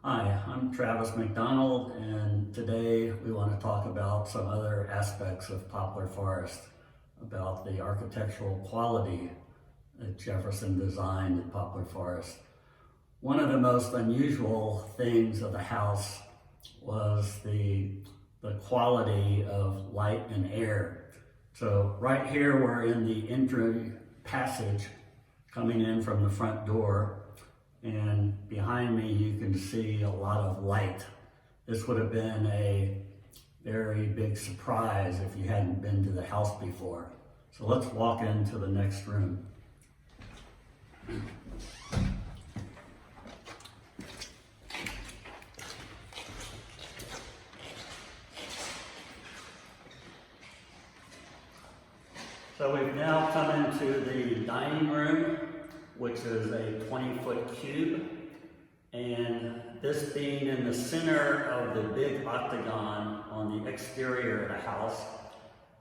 Hi, I'm Travis McDonald, and today we want to talk about some other aspects of Poplar Forest, about the architectural quality that Jefferson designed at Poplar Forest. One of the most unusual things of the house was the quality of light and air. So right here we're in the entry passage coming in from the front door. And behind me you can see a lot of light. This would have been a very big surprise if you hadn't been to the house before. So let's walk into the next room. So we've now come into the dining room, which is a 20-foot cube. And this being in the center of the big octagon on the exterior of the house,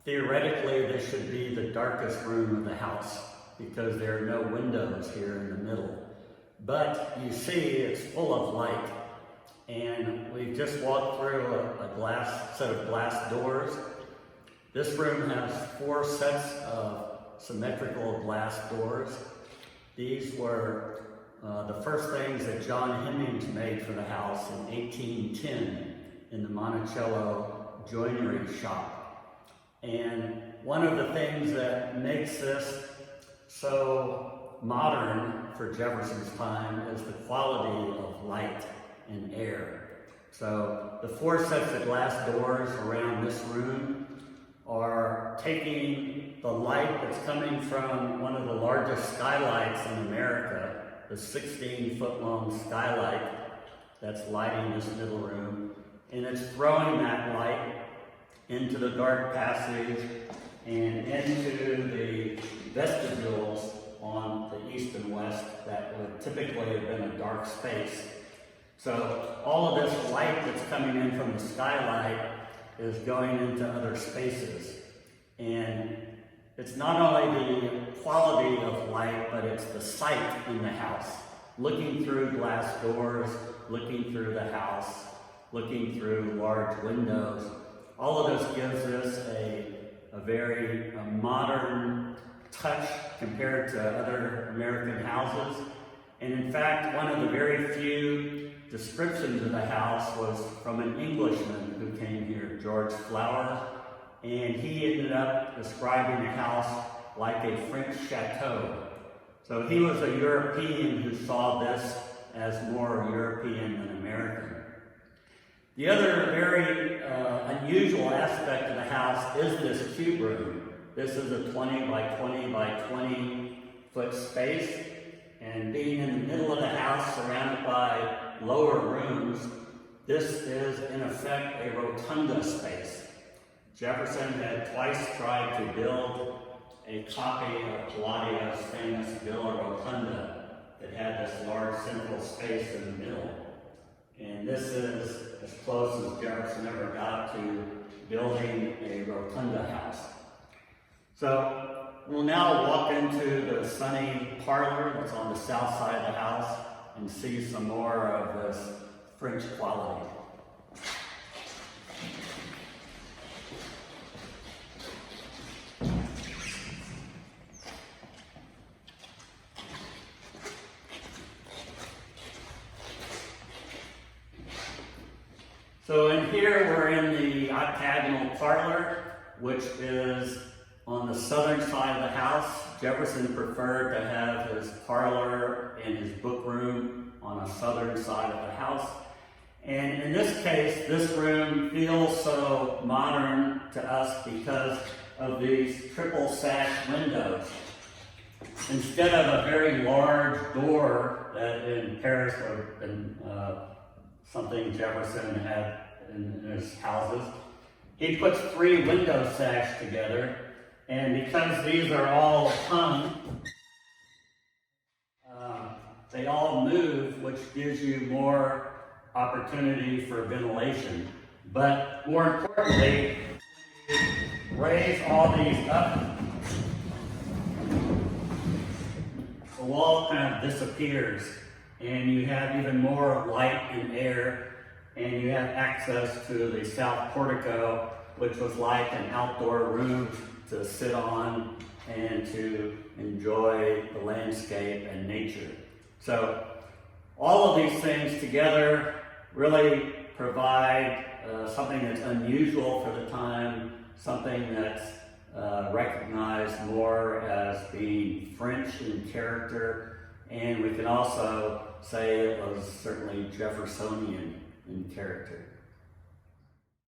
theoretically this should be the darkest room of the house because there are no windows here in the middle. But you see it's full of light. And we just walked through a set of glass doors. This room has 4 sets of symmetrical glass doors. These were the first things that John Hemmings made for the house in 1810 in the Monticello joinery shop. And one of the things that makes this so modern for Jefferson's time is the quality of light and air. So the 4 sets of glass doors around this room are taking the light that's coming from one of the largest skylights in America, the 16-foot long skylight that's lighting this middle room, and it's throwing that light into the dark passage and into the vestibules on the east and west that would typically have been a dark space. So all of this light that's coming in from the skylight is going into other spaces. And it's not only the quality of light, but it's the sight in the house. Looking through glass doors, looking through the house, looking through large windows. All of this gives us a very modern touch compared to other American houses. And in fact, one of the very few descriptions of the house was from an Englishman who came here, George Flower, and he ended up describing the house like a French chateau. So he was a European who saw this as more European than American. The other very unusual aspect of the house is this cube room. This is a 20 by 20 by 20 foot space, and being in the middle of the house surrounded by lower rooms, this is in effect a rotunda space. Jefferson had twice tried to build a copy of Palladio's famous Villa Rotunda that had this large central space in the middle. And this is as close as Jefferson ever got to building a rotunda house. So we'll now walk into the sunny parlor that's on the south side of the house and see some more of this French quality. So in here we're in the octagonal parlor, which is on the southern side of the house. Jefferson preferred to have his parlor and his book room on a southern side of the house. And in this case, this room feels so modern to us because of these triple sash windows. Instead of a very large door that in Paris would have been something Jefferson had in his houses, he puts 3 window sash together, and because these are all hung, they all move, which gives you more opportunity for ventilation. But more importantly, raise all these up, the wall kind of disappears and you have even more light and air, and you have access to the south portico, which was like an outdoor room to sit on and to enjoy the landscape and nature. So all of these things together really provide something that's unusual for the time, something that's recognized more as being French in character, and we can also say it was certainly Jeffersonian in character.